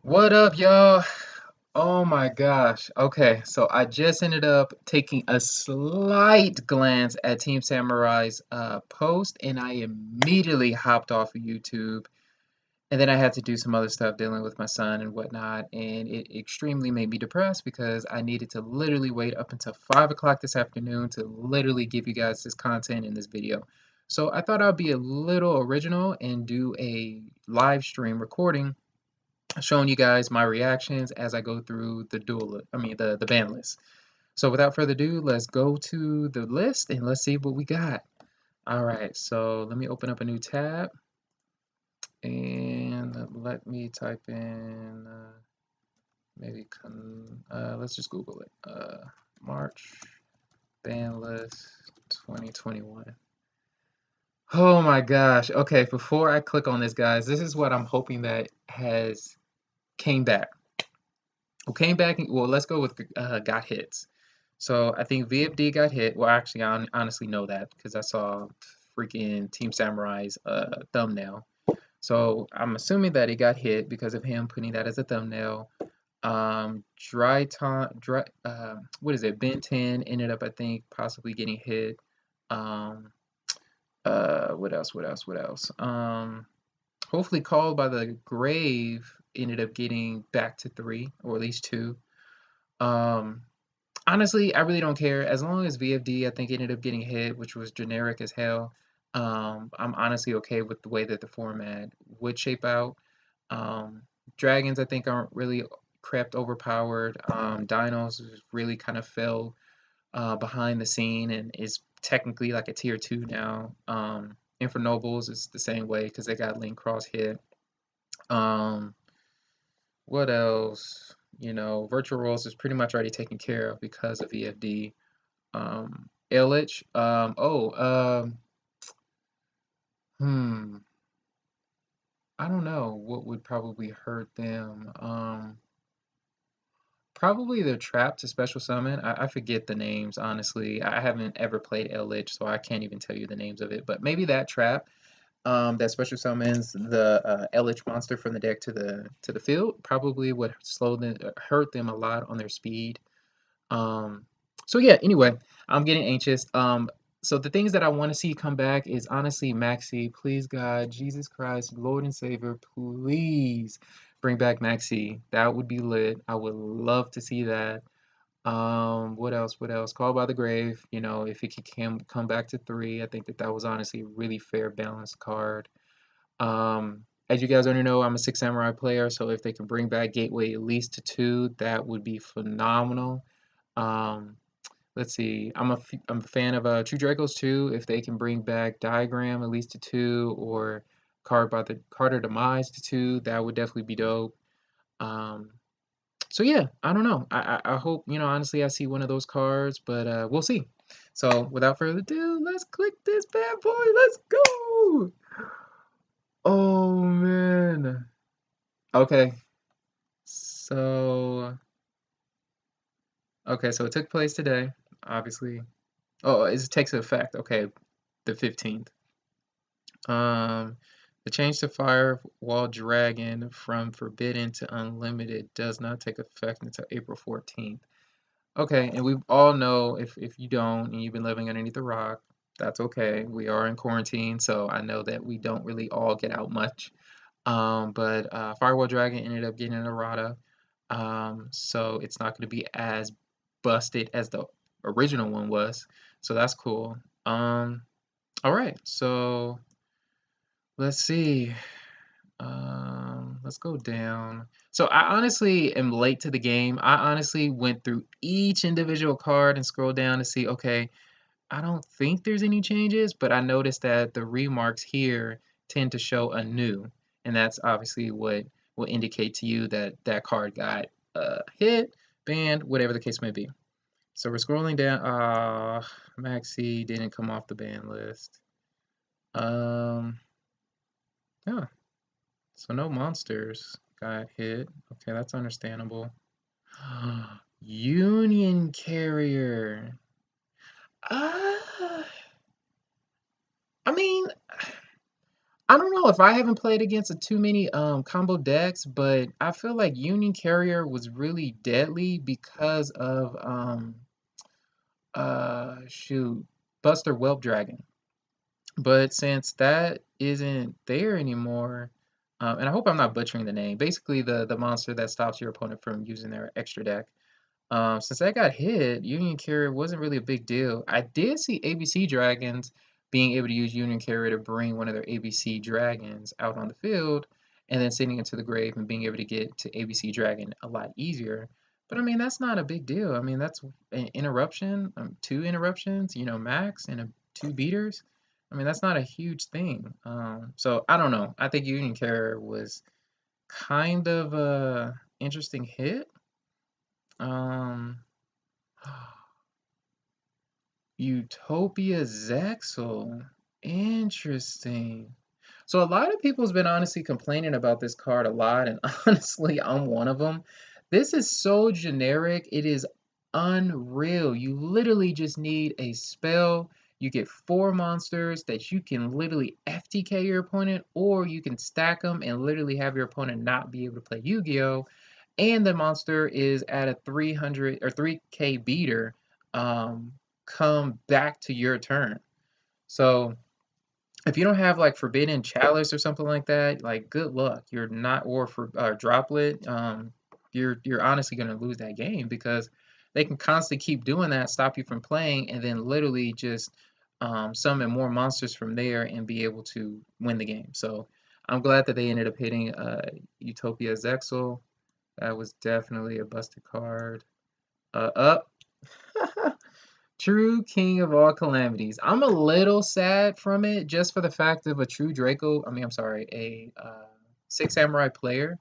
What up, y'all? Oh my gosh. Okay, so I just ended up taking a slight glance at Team Samurai's post, and I immediately hopped off of YouTube. And then I had to do some other stuff dealing with my son and whatnot, and it extremely made me depressed because I needed to literally wait up until 5 o'clock this afternoon to literally give you guys this content in this video. So I thought I'd be a little original and do a live stream recording showing you guys my reactions as I go through the the ban list. So without further ado, let's go to the list and let's see what we got. All right, so let me open up a new tab and let me type in let's just Google it. March ban list 2021. Oh my gosh. Okay, before I click on this, guys, this is what I'm hoping that has came back. Who came back? Well, let's go with got hits. So I think VFD got hit. Well, actually, I honestly know that because I saw freaking Team Samurai's thumbnail. So I'm assuming that he got hit because of him putting that as a thumbnail. What is it? Ben 10 ended up, I think, possibly getting hit. Um, what else? What else? What else? Hopefully, Called by the Grave ended up getting back to 3 or at least 2. Um, Honestly, I really don't care. As long as VFD, I think, ended up getting hit, which was generic as hell. I'm honestly okay with the way that the format would shape out. Um, Dragons, I think, aren't really crept overpowered. Dinos really kind of fell behind the scene and is technically like a tier 2 now. Infernobles is the same way because they got Link Cross hit. Um, what else? Virtual Roles is pretty much already taken care of because of EFD. Illich. Hmm. I don't know what would probably hurt them. Probably the trap to special summon. I forget the names, honestly. I haven't ever played Illich, so I can't even tell you the names of it. But maybe that trap, that special summons the Illich monster from the deck to the field, probably would hurt them a lot on their speed. Um, so yeah, anyway, I'm getting anxious. So the things that I want to see come back is honestly Maxi. Please, God, Jesus Christ, Lord and Savior, please bring back Maxi. That would be lit. I would love to see that. What else? What else? Call by the Grave. If it can come back to 3, I think that was honestly a really fair, balanced card. As you guys already know, I'm a Six Samurai player, so if they can bring back Gateway at least to 2, that would be phenomenal. Um, let's see. I'm a fan of True Dracos too. If they can bring back Diagram at least to 2, or Carter Demise to 2, that would definitely be dope. Um, so yeah, I don't know. I hope, honestly, I see one of those cards, but we'll see. So without further ado, let's click this bad boy. Let's go. Oh man. Okay. So so it took place today, obviously. Oh, it takes effect. Okay, the 15th. Um, the change to Firewall Dragon from Forbidden to Unlimited does not take effect until April 14th. Okay, and we all know if you don't and you've been living underneath a rock, that's okay. We are in quarantine, so I know that we don't really all get out much. But Firewall Dragon ended up getting an errata, so it's not going to be as busted as the original one was. So that's cool. All right, so let's see. Let's go down. So I honestly am late to the game. I honestly went through each individual card and scrolled down to see, okay, I don't think there's any changes, but I noticed that the remarks here tend to show anew, and that's obviously what will indicate to you that that card got hit, banned, whatever the case may be. So we're scrolling down. Maxi didn't come off the ban list. Yeah. So no monsters got hit. Okay, that's understandable. Union Carrier. Uh, I mean, I don't know if I haven't played against too many combo decks, but I feel like Union Carrier was really deadly because of shoot, Buster Whelp Dragon. But since that isn't there anymore, and I hope I'm not butchering the name, basically the monster that stops your opponent from using their extra deck. Since I got hit, Union Carrier wasn't really a big deal. I did see ABC Dragons being able to use Union Carrier to bring one of their ABC Dragons out on the field and then sending it to the grave and being able to get to ABC Dragon a lot easier. But I mean, that's not a big deal. I mean, that's an interruption, two interruptions, max, and two beaters. I mean, that's not a huge thing. So I don't know. I think Union Carrier was kind of a interesting hit. Um, Utopia Zexal. Interesting. So a lot of people's been honestly complaining about this card a lot, and honestly, I'm one of them. This is so generic. It is unreal. You literally just need a spell. You get 4 monsters that you can literally FTK your opponent, or you can stack them and literally have your opponent not be able to play Yu-Gi-Oh! And the monster is at a 300 or 3K beater, um, come back to your turn. So if you don't have like Forbidden Chalice or something like that, like good luck. You're not, or for Droplet, you're honestly gonna lose that game because they can constantly keep doing that, stop you from playing, and then literally just summon more monsters from there and be able to win the game. So I'm glad that they ended up hitting Utopia Zexal. That was definitely a busted card. Up. True King of all calamities. I'm a little sad from it just for the fact of a true Draco. I mean, I'm sorry, a Six Samurai player,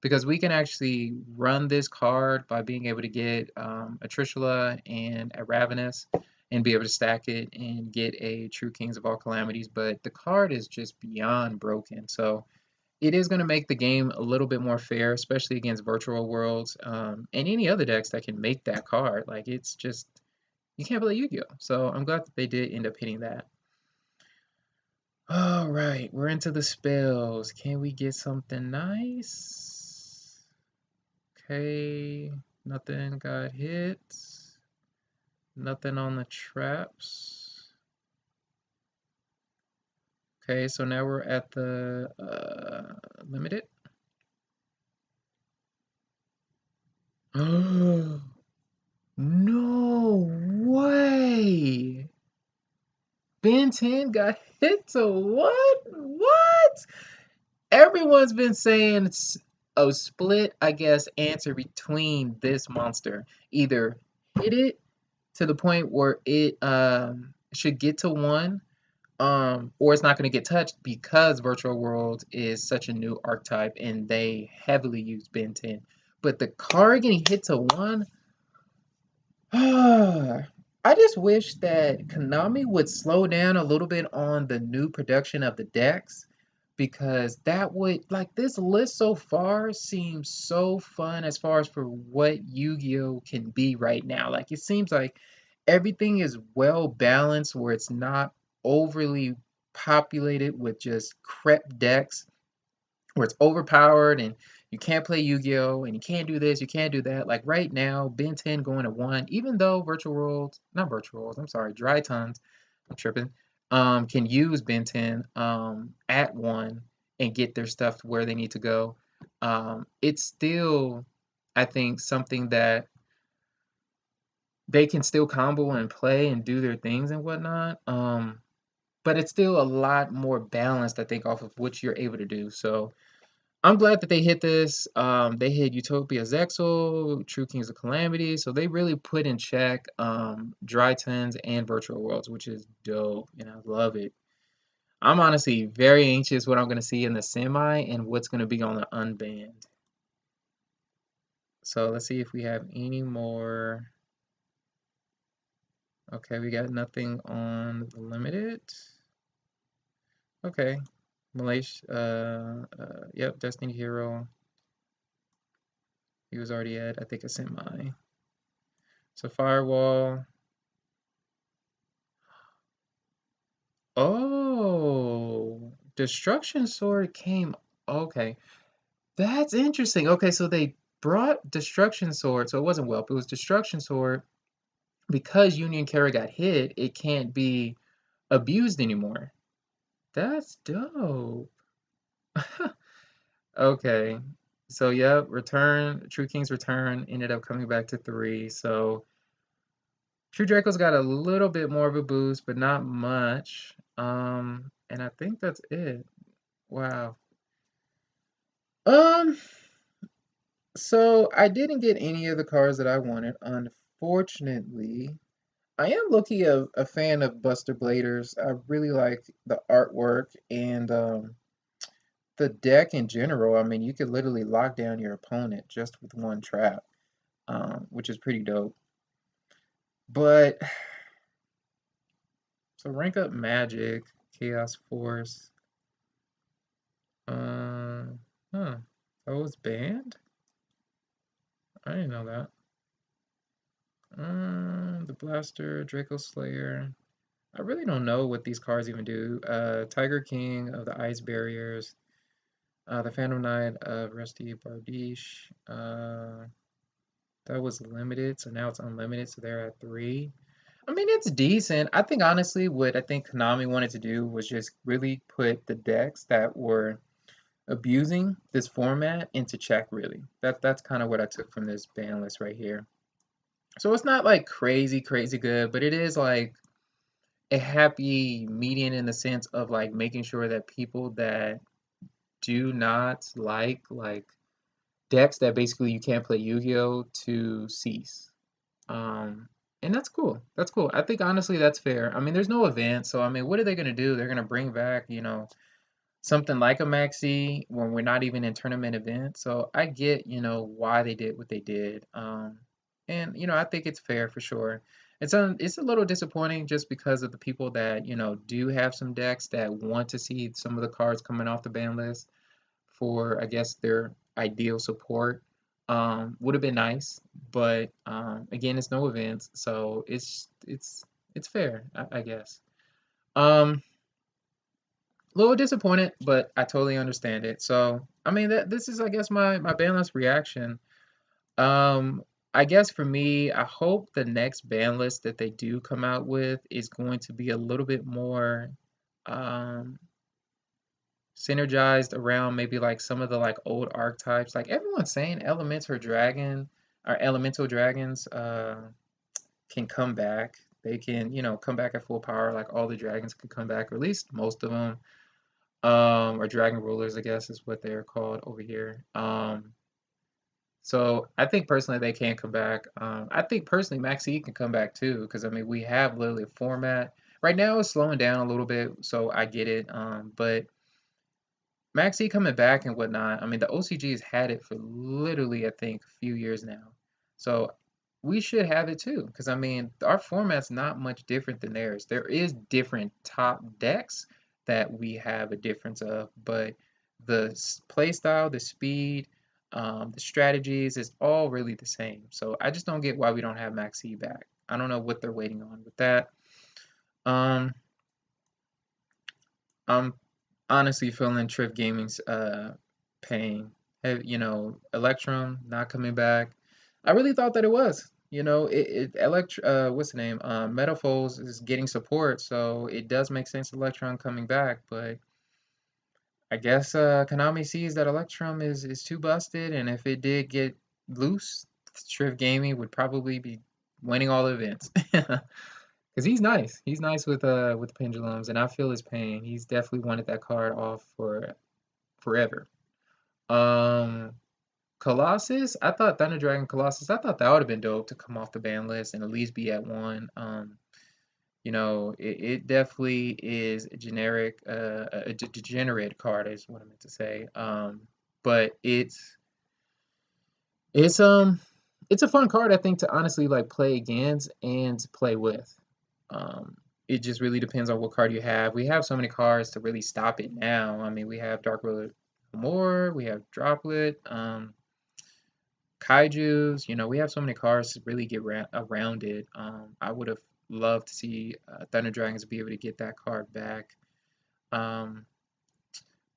because we can actually run this card by being able to get a Trishula and a Ravenous and be able to stack it and get a True Kings of all calamities. But the card is just beyond broken. So it is going to make the game a little bit more fair, especially against virtual worlds and any other decks that can make that card. Like it's just you can't play Yu-Gi-Oh! So I'm glad that they did end up hitting that. All right, we're into the spells. Can we get something nice? Okay, nothing got hit. Nothing on the traps. Okay, so now we're at the limited. Oh, no way! Ben 10 got hit to what? What? Everyone's been saying it's a split, I guess, answer between this monster. Either hit it to the point where it should get to 1, or it's not going to get touched because Virtual World is such a new archetype and they heavily use Ben 10. But the card getting hit to 1, I just wish that Konami would slow down a little bit on the new production of the decks because that would, like, this list so far seems so fun as far as for what Yu-Gi-Oh can be right now. Like, it seems like everything is well balanced where it's not overly populated with just crap decks where it's overpowered and you can't play Yu-Gi-Oh! And you can't do this, you can't do that. Like right now, Ben 10 going to 1, even though Virtual Worlds, not Virtual Worlds, I'm sorry, Dry Tons, I'm tripping, can use Ben 10 at 1 and get their stuff to where they need to go. It's still, I think, something that they can still combo and play and do their things and whatnot. But it's still a lot more balanced, I think, off of what you're able to do. So I'm glad that they hit this. They hit Utopia Zexal, True Kings of Calamity, so they really put in check Dry Tons and Virtual Worlds, which is dope, and I love it. I'm honestly very anxious what I'm going to see in the semi and what's going to be on the unbanned. So let's see if we have any more. Okay, we got nothing on the limited. Okay, Malaysia, yep, Destiny Hero. He was already at, I think, a semi. So Firewall. Oh, Destruction Sword came. Okay, that's interesting. Okay, so they brought Destruction Sword, so it wasn't Whelp, it was Destruction Sword. Because Union Kara got hit, it can't be abused anymore. That's dope. Okay. So yeah, Return, True King's Return ended up coming back to 3. So True Draco's got a little bit more of a boost, but not much. And I think that's it. Wow. Um, so I didn't get any of the cards that I wanted, unfortunately. I am low-key a fan of Buster Bladers. I really like the artwork and the deck in general. I mean, you could literally lock down your opponent just with one trap, which is pretty dope. But so rank up Magic, Chaos Force. Uh, huh. That was banned? I didn't know that. The Blaster, Draco Slayer. I really don't know what these cards even do. Tiger King of the Ice Barriers. The Phantom Knight of Rusty Bardiche. That was limited, so now it's unlimited, so they're at 3. I mean, it's decent. I think honestly, what I think Konami wanted to do was just really put the decks that were abusing this format into check, really. That's kind of what I took from this ban list right here. So it's not like crazy, crazy good, but it is like a happy median in the sense of like making sure that people that do not like decks that basically you can't play Yu-Gi-Oh to cease. Um, and that's cool. That's cool. I think honestly that's fair. I mean, there's no event, so I mean, what are they gonna do? They're gonna bring back, something like a Maxi when we're not even in tournament events. So I get, why they did what they did. And I think it's fair for sure. It's a little disappointing just because of the people that, do have some decks that want to see some of the cards coming off the ban list for, I guess, their ideal support. Would have been nice, but again, it's no events, so it's fair, I guess. Um, a little disappointed, but I totally understand it. So, I mean, this is, I guess, my ban list reaction. Um, I guess for me, I hope the next ban list that they do come out with is going to be a little bit more um synergized around maybe like some of the like old archetypes. Like everyone's saying elemental dragons can come back. They can, come back at full power. Like all the dragons can come back, or at least most of them. Or dragon rulers, I guess is what they're called over here. So I think personally they can come back. I think personally Max E can come back too, because I mean we have literally a format. Right now it's slowing down a little bit, so I get it. But Maxi coming back and whatnot. I mean, the OCG has had it for literally, I think, a few years now. So we should have it too, because I mean, our format's not much different than theirs. There is different top decks that we have a difference of, but the play style, the speed, the strategies is all really the same. So I just don't get why we don't have Maxi back. I don't know what they're waiting on with that. Um, I'm honestly feeling Triff Gaming's pain. Electrum not coming back. I really thought that it was. What's the name? Metaphors is getting support, so it does make sense Electron coming back, but I guess Konami sees that Electrum is too busted, and if it did get loose, Triff Gaming would probably be winning all the events. Because he's nice. He's nice with pendulums, and I feel his pain. He's definitely wanted that card off for forever. Um, Colossus, I thought Thunder Dragon Colossus, I thought that would have been dope to come off the ban list and at least be at 1. It definitely is a generic, a degenerate card is what I meant to say. But it's it's a fun card I think to honestly like play against and play with. It just really depends on what card you have. We have so many cards to really stop it now. I mean, we have Dark Ruler More, we have Droplet, Kaijus. We have so many cards to really get around it. I would have loved to see Thunder Dragons be able to get that card back. Um,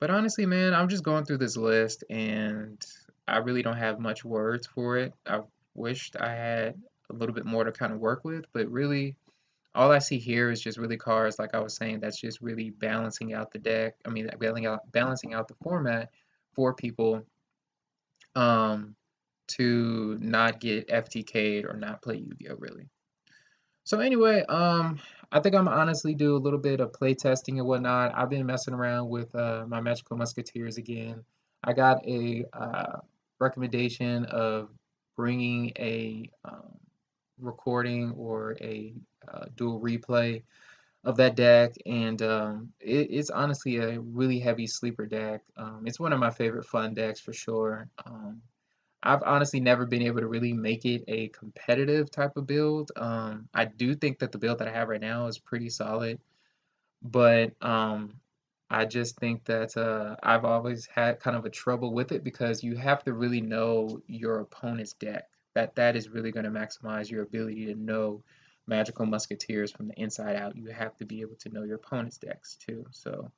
But honestly, man, I'm just going through this list and I really don't have much words for it. I wished I had a little bit more to kind of work with, but really all I see here is just really cards, like I was saying, that's just really balancing out the deck. I mean, balancing out the format for people um, to not get FTK'd or not play Yu-Gi-Oh! Really. So anyway, I think I'm honestly do a little bit of play testing and whatnot. I've been messing around with my Magical Musketeers again. I got a recommendation of bringing a recording or a dual replay of that deck, and it's honestly a really heavy sleeper deck. It's one of my favorite fun decks for sure. I've honestly never been able to really make it a competitive type of build. I do think that the build that I have right now is pretty solid, but I just think that I've always had kind of a trouble with it because you have to really know your opponent's deck. That is really going to maximize your ability to know Magical Musketeers from the inside out. You have to be able to know your opponent's decks too. So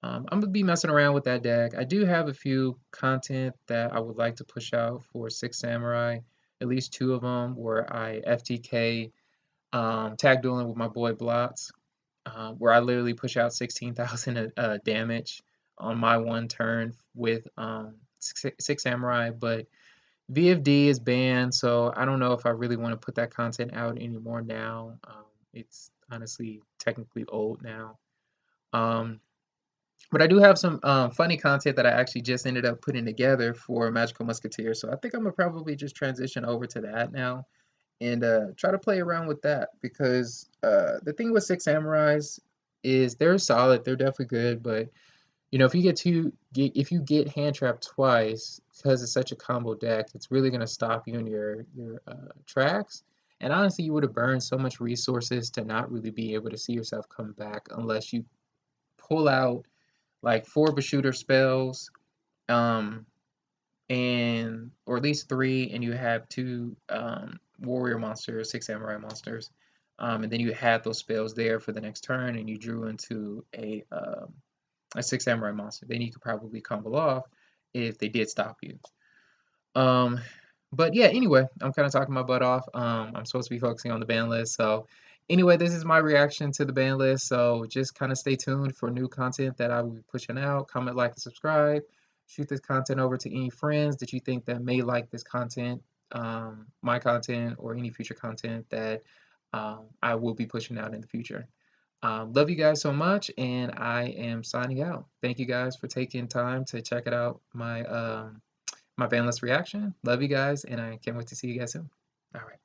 I'm gonna be messing around with that deck. I do have a few content that I would like to push out for Six Samurai, at least two of them, where I FTK tag dueling with my boy Blots, where I literally push out 16,000 damage on my one turn with Six Samurai. But VFD is banned, so I don't know if I really want to put that content out anymore now. It's honestly technically old now. Um, but I do have some funny content that I actually just ended up putting together for Magical Musketeer. So I think I'm gonna probably just transition over to that now and try to play around with that because the thing with Six Samurais is they're solid, they're definitely good, but you know if you get hand trapped twice because it's such a combo deck, it's really gonna stop you in your tracks. And honestly, you would have burned so much resources to not really be able to see yourself come back unless you pull out like 4 Bashuter spells, um, and or at least 3, and you have 2 warrior monsters, 6 samurai monsters, and then you had those spells there for the next turn, and you drew into a 6 samurai monster. Then you could probably combo off if they did stop you. Um, but yeah, anyway, I'm kind of talking my butt off. I'm supposed to be focusing on the ban list. So anyway, this is my reaction to the ban list. So just kind of stay tuned for new content that I will be pushing out. Comment, like, and subscribe. Shoot this content over to any friends that you think that may like this content, my content, or any future content that I will be pushing out in the future. Love you guys so much, and I am signing out. Thank you guys for taking time to check it out, my Banlist reaction. Love you guys, and I can't wait to see you guys soon. All right.